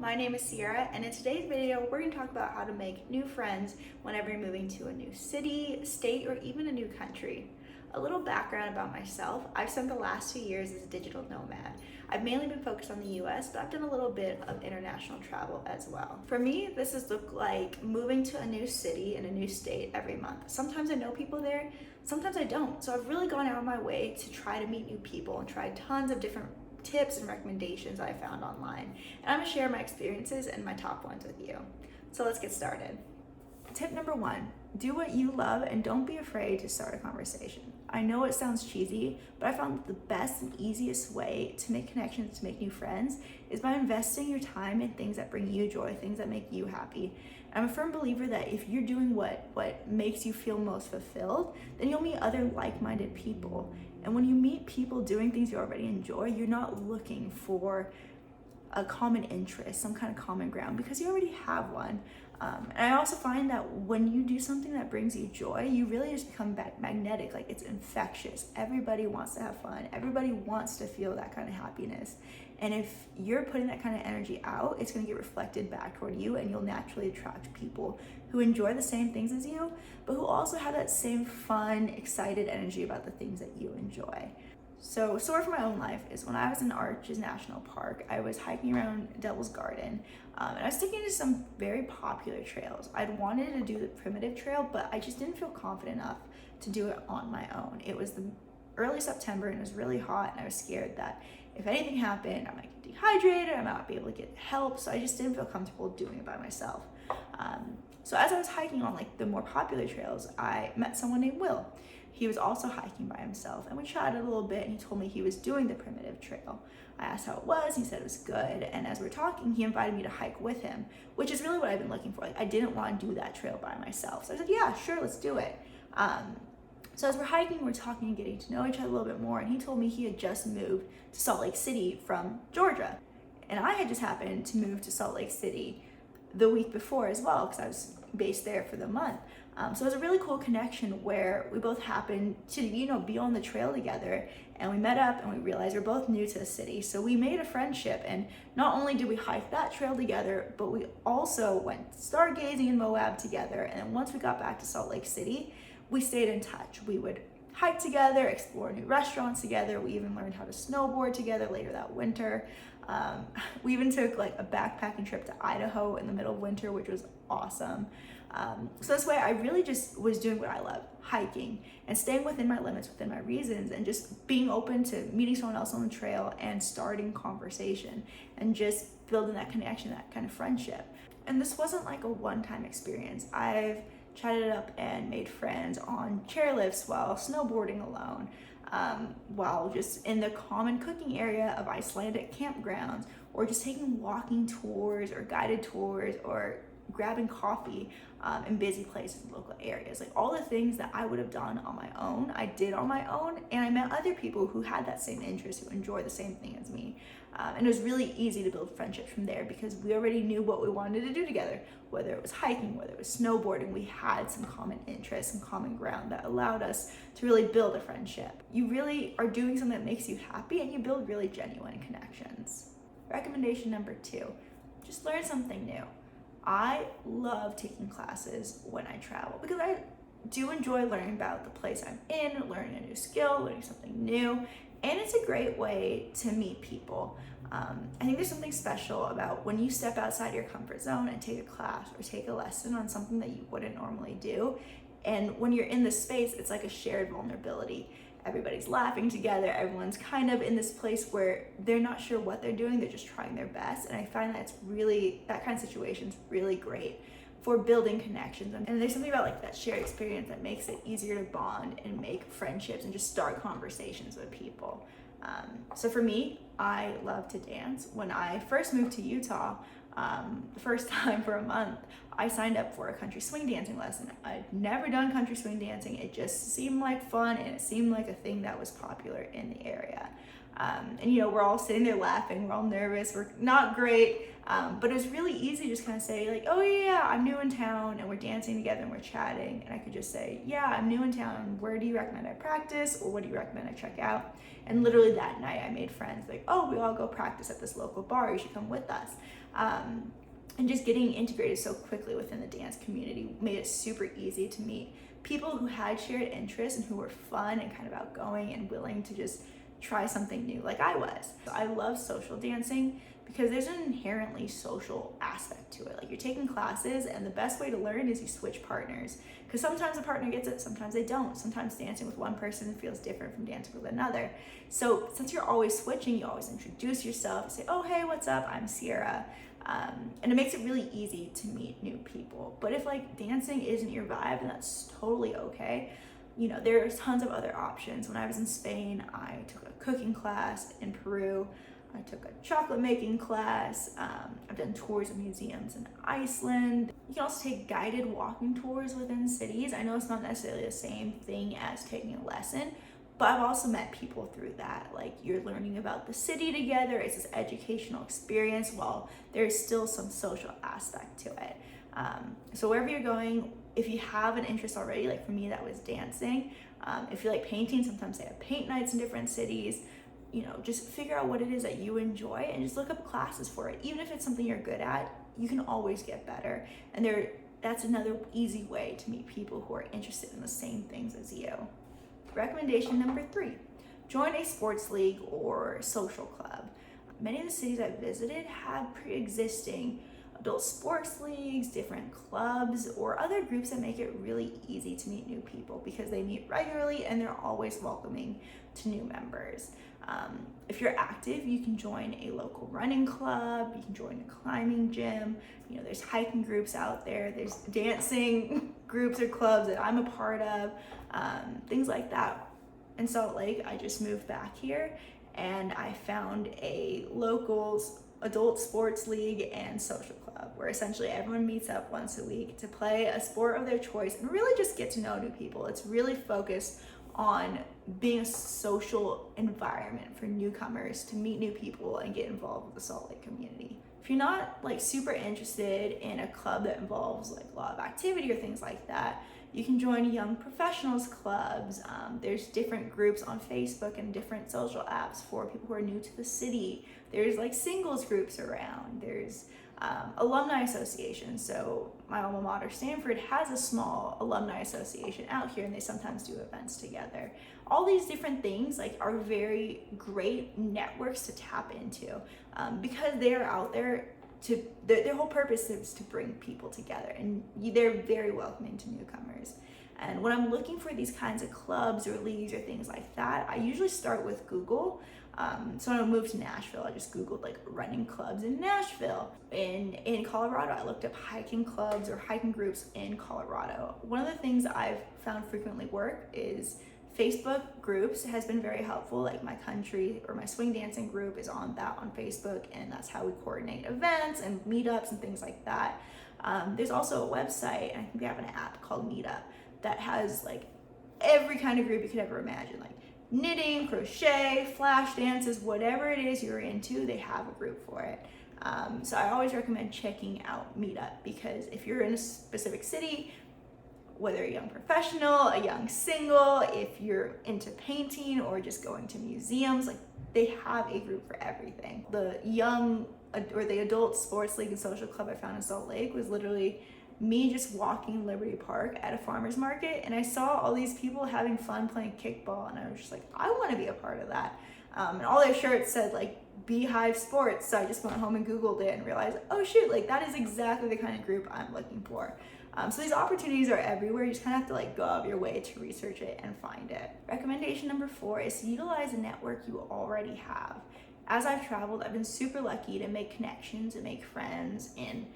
my name is Sierra, and in today's video, we're going to talk about how to make new friends whenever you're moving to a new city, state, or even a new country. A little background about myself: I've spent the last 2 years as a digital nomad. I've mainly been focused on the US, but I've done a little bit of international travel as well. For me, this has looked like moving to a new city in a new state every month. Sometimes I know people there, sometimes I don't. So I've really gone out of my way to try to meet new people and tried tons of different tips and recommendations I found online. And I'm gonna share my experiences and my top ones with you. So let's get started. Tip number 1, do what you love and don't be afraid to start a conversation. I know it sounds cheesy, but I found that the best and easiest way to make connections, to make new friends, is by investing your time in things that bring you joy, things that make you happy. I'm a firm believer that if you're doing what makes you feel most fulfilled, then you'll meet other like-minded people. And when you meet people doing things you already enjoy, you're not looking for a common interest, some kind of common ground, because you already have one. And I also find that when you do something that brings you joy, you really just become magnetic, like it's infectious. Everybody wants to have fun. Everybody wants to feel that kind of happiness. And if you're putting that kind of energy out, it's gonna get reflected back toward you, and you'll naturally attract people who enjoy the same things as you, but who also have that same fun, excited energy about the things that you enjoy. So, story from my own life is when I was in Arches National Park, I was hiking around Devil's Garden, and I was sticking to some very popular trails. I'd wanted to do the primitive trail, but I just didn't feel confident enough to do it on my own. It was the early September and it was really hot, and I was scared that if anything happened, I might get dehydrated, I might not be able to get help, so I just didn't feel comfortable doing it by myself. So as I was hiking on the more popular trails, I met someone named Will. He was also hiking by himself, and we chatted a little bit, and he told me he was doing the primitive trail. I asked how it was, he said it was good, and as we were talking, he invited me to hike with him, which is really what I've been looking for. I didn't want to do that trail by myself, so I said, yeah, sure, let's do it. So as we're hiking, we're talking and getting to know each other a little bit more, and he told me he had just moved to Salt Lake City from Georgia, and I had just happened to move to Salt Lake City the week before as well, because I was based there for the month. So it was a really cool connection where we both happened to, be on the trail together, and we met up and we realized we're both new to the city. So we made a friendship, and not only did we hike that trail together, but we also went stargazing in Moab together. And then once we got back to Salt Lake City, we stayed in touch. We would hike together, explore new restaurants together. We even learned how to snowboard together later that winter. We even took a backpacking trip to Idaho in the middle of winter, which was awesome. So this way I really just was doing what I love, hiking, and staying within my limits, within my reasons, and just being open to meeting someone else on the trail and starting conversation and just building that connection, that kind of friendship. And this wasn't like a one-time experience. I've chatted up and made friends on chairlifts while snowboarding alone, while just in the common cooking area of Icelandic campgrounds, or just taking walking tours or guided tours, or grabbing coffee in busy places in local areas. All the things that I would have done on my own, I did on my own, and I met other people who had that same interest, who enjoy the same thing as me. And it was really easy to build friendships from there because we already knew what we wanted to do together. Whether it was hiking, whether it was snowboarding, we had some common interests and common ground that allowed us to really build a friendship. You really are doing something that makes you happy, and you build really genuine connections. Recommendation number 2, just learn something new. I love taking classes when I travel because I do enjoy learning about the place I'm in, learning a new skill, learning something new, and it's a great way to meet people. I think there's something special about when you step outside your comfort zone and take a class or take a lesson on something that you wouldn't normally do. And when you're in this space, it's like a shared vulnerability. Everybody's laughing together. Everyone's kind of in this place where they're not sure what they're doing. They're just trying their best. And I find that that kind of situation is really great for building connections. And there's something about that shared experience that makes it easier to bond and make friendships and just start conversations with people. So for me, I love to dance. When I first moved to Utah, the first time for a month, I signed up for a country swing dancing lesson. I'd never done country swing dancing. It just seemed like fun, and it seemed like a thing that was popular in the area. And we're all sitting there laughing, we're all nervous, we're not great, but it was really easy to just kind of say oh yeah, I'm new in town, and we're dancing together and we're chatting, and I could just say, yeah, I'm new in town, where do you recommend I practice, or what do you recommend I check out? And literally that night I made friends, oh, we all go practice at this local bar, you should come with us. And just getting integrated so quickly within the dance community made it super easy to meet people who had shared interests and who were fun and kind of outgoing and willing to just try something new like I was. So I love social dancing because there's an inherently social aspect to it. Like, you're taking classes, and the best way to learn is you switch partners, because sometimes a partner gets it, sometimes they don't. Sometimes dancing with one person feels different from dancing with another. So since you're always switching, you always introduce yourself, you say, oh, hey, what's up, I'm Sierra. And it makes it really easy to meet new people. But if like dancing isn't your vibe, then that's totally okay. You know, there's tons of other options. When I was in Spain, I took a cooking class. In Peru, I took a chocolate making class. I've done tours of museums in Iceland. You can also take guided walking tours within cities. I know it's not necessarily the same thing as taking a lesson, but I've also met people through that. Like, you're learning about the city together. It's this educational experience while there's still some social aspect to it. So wherever you're going, if you have an interest already, like for me, that was dancing. If you like painting, sometimes they have paint nights in different cities. You know, just figure out what it is that you enjoy and just look up classes for it. Even if it's something you're good at, you can always get better. And that's another easy way to meet people who are interested in the same things as you. Recommendation number 3, join a sports league or social club. Many of the cities I visited had pre-existing adult sports leagues, different clubs, or other groups that make it really easy to meet new people because they meet regularly and they're always welcoming to new members. If you're active, you can join a local running club, you can join a climbing gym, you know, there's hiking groups out there, there's dancing groups or clubs that I'm a part of, things like that. In Salt Lake, I just moved back here and I found a local adult sports league and social club where essentially everyone meets up once a week to play a sport of their choice and really just get to know new people. It's really focused on being a social environment for newcomers to meet new people and get involved with the Salt Lake community. If you're not like super interested in a club that involves like a lot of activity or things like that, you can join young professionals clubs. There's different groups on Facebook and different social apps for people who are new to the city. There's like singles groups around. There's alumni associations. So my alma mater, Stanford, has a small alumni association out here, and they sometimes do events together. All these different things like are very great networks to tap into because they're out there to their whole purpose is to bring people together, and they're very welcoming to newcomers. And when I'm looking for these kinds of clubs or leagues or things like that, I usually start with Google. So when I moved to Nashville, I just Googled like running clubs in Nashville. In Colorado, I looked up hiking clubs or hiking groups in Colorado. One of the things I've found frequently work is Facebook groups has been very helpful. Like my country or my swing dancing group is on Facebook, and that's how we coordinate events and meetups and things like that. There's also a website, and I think they have an app called Meetup that has like every kind of group you could ever imagine, like knitting, crochet, flash dances, whatever it is you're into, they have a group for it. So I always recommend checking out Meetup, because if you're in a specific city, whether a young professional, a young single, if you're into painting or just going to museums, like they have a group for everything. The the adult sports league and social club I found in Salt Lake was literally me just walking in Liberty Park at a farmer's market, and I saw all these people having fun playing kickball, and I was just like, I want to be a part of that. And all their shirts said like Beehive Sports, so I just went home and Googled it and realized, oh shoot, like that is exactly the kind of group I'm looking for. So these opportunities are everywhere. You just kind of have to like go out of your way to research it and find it. Recommendation number 4 is to utilize a network you already have. As I've traveled, I've been super lucky to make connections and make friends in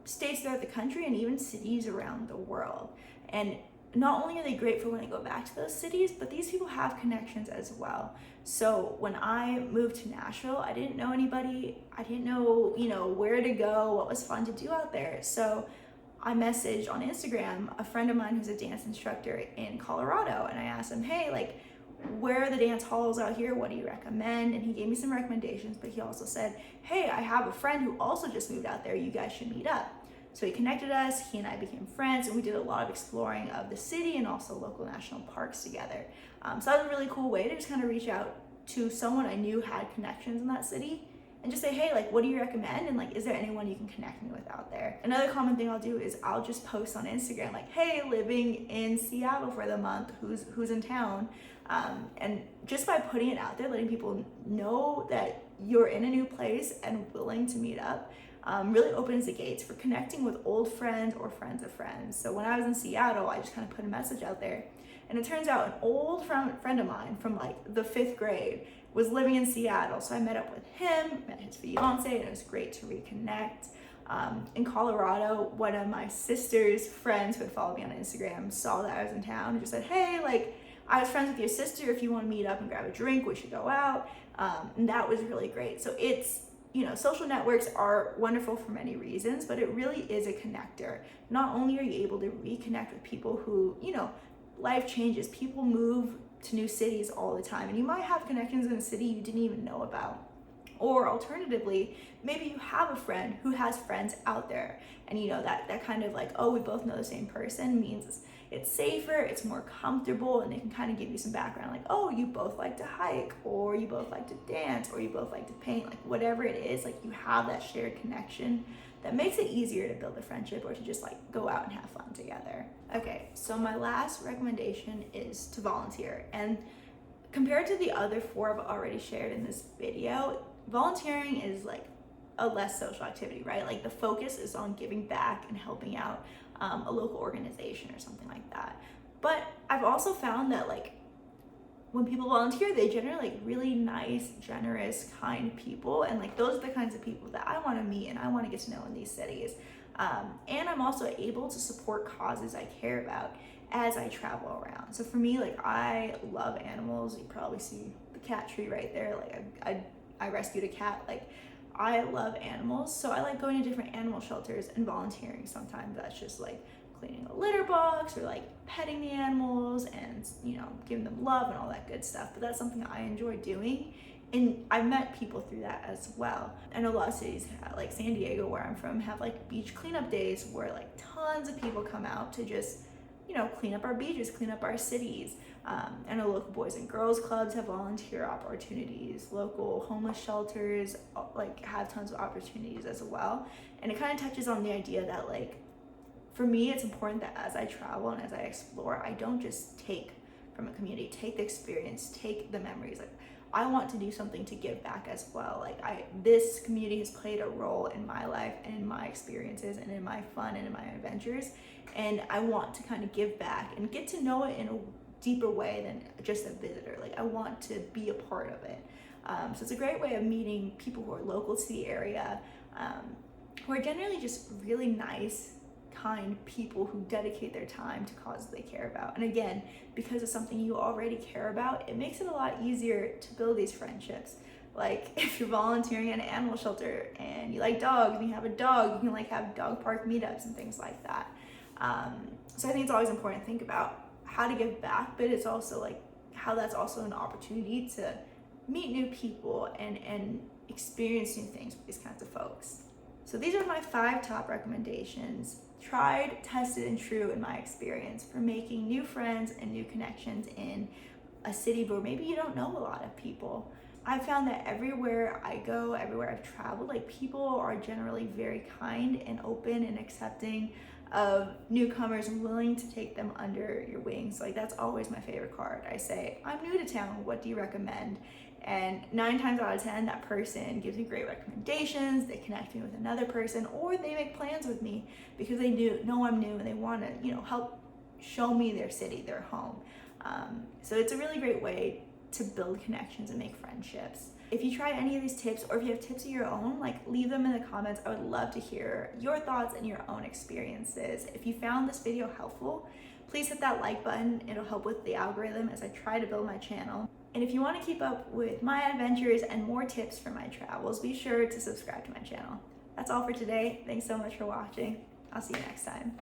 states throughout the country and even cities around the world. And not only are they great for when I go back to those cities, but these people have connections as well. So when I moved to Nashville, I didn't know anybody. I didn't know, where to go, what was fun to do out there. So I messaged on Instagram a friend of mine who's a dance instructor in Colorado, and I asked him, hey, like, where are the dance halls out here? What do you recommend? And he gave me some recommendations, but he also said, hey, I have a friend who also just moved out there. You guys should meet up. So he connected us, he and I became friends, and we did a lot of exploring of the city and also local national parks together. So that was a really cool way to just kind of reach out to someone I knew had connections in that city and just say, hey, like, what do you recommend? And like, is there anyone you can connect me with out there? Another common thing I'll do is I'll just post on Instagram, like, hey, living in Seattle for the month, who's in town? And just by putting it out there, letting people know that you're in a new place and willing to meet up, really opens the gates for connecting with old friends or friends of friends. So when I was in Seattle, I just kind of put a message out there, and it turns out an old friend of mine from like the 5th grade was living in Seattle. So I met up with him, met his fiance, and it was great to reconnect. In Colorado, one of my sister's friends who had followed me on Instagram saw that I was in town and just said, hey, like, I was friends with your sister. If you want to meet up and grab a drink, we should go out. And that was really great. So it's, social networks are wonderful for many reasons, but it really is a connector. Not only are you able to reconnect with people who, life changes, people move to new cities all the time, and you might have connections in a city you didn't even know about. Or alternatively, maybe you have a friend who has friends out there, and that kind of like, oh, we both know the same person means it's safer, it's more comfortable, and they can kind of give you some background, like, oh, you both like to hike, or you both like to dance, or you both like to paint, like whatever it is, like you have that shared connection that makes it easier to build a friendship or to just like go out and have fun together. Okay, so my last recommendation is to volunteer. And compared to the other 4 I've already shared in this video, volunteering is like a less social activity, right? Like the focus is on giving back and helping out a local organization or something like that. But I've also found that like when people volunteer, they generally like really nice, generous, kind people, and like those are the kinds of people that I want to meet and I want to get to know in these cities. And I'm also able to support causes I care about as I travel around. So for me, like I love animals. You probably see the cat tree right there. Like I rescued a cat. Like I love animals, so I like going to different animal shelters and volunteering. Sometimes that's just like cleaning a litter box or like petting the animals and giving them love and all that good stuff. But that's something I enjoy doing, and I've met people through that as well. I know a lot of cities, like San Diego where I'm from, have like beach cleanup days where like tons of people come out to just clean up our beaches, clean up our cities. I know local boys and girls clubs have volunteer opportunities. Local homeless shelters like have tons of opportunities as well. And it kind of touches on the idea that like, for me, it's important that as I travel and as I explore, I don't just take from a community, take the experience, take the memories. Like I want to do something to give back as well. Like this community has played a role in my life and in my experiences and in my fun and in my adventures. And I want to kind of give back and get to know it in a deeper way than just a visitor. Like I want to be a part of it. So it's a great way of meeting people who are local to the area, who are generally just really nice, kind people who dedicate their time to causes they care about. And again, because it's something you already care about, it makes it a lot easier to build these friendships. Like if you're volunteering at an animal shelter and you like dogs and you have a dog, you can like have dog park meetups and things like that. So I think it's always important to think about how to give back, but it's also like how that's also an opportunity to meet new people and experience new things with these kinds of folks. So these are my 5 top recommendations, tried, tested, and true in my experience for making new friends and new connections in a city where maybe you don't know a lot of people. I've found that everywhere I go, everywhere I've traveled, like people are generally very kind and open and accepting of newcomers and willing to take them under your wings. Like that's always my favorite card. I say, I'm new to town, what do you recommend? And 9 times out of 10, that person gives me great recommendations, they connect me with another person, or they make plans with me because they know I'm new and they want to, help show me their city, their home. So it's a really great way to build connections and make friendships. If you tried any of these tips, or if you have tips of your own, like leave them in the comments. I would love to hear your thoughts and your own experiences. If you found this video helpful, please hit that like button. It'll help with the algorithm as I try to build my channel. And if you want to keep up with my adventures and more tips for my travels, be sure to subscribe to my channel. That's all for today. Thanks so much for watching. I'll see you next time.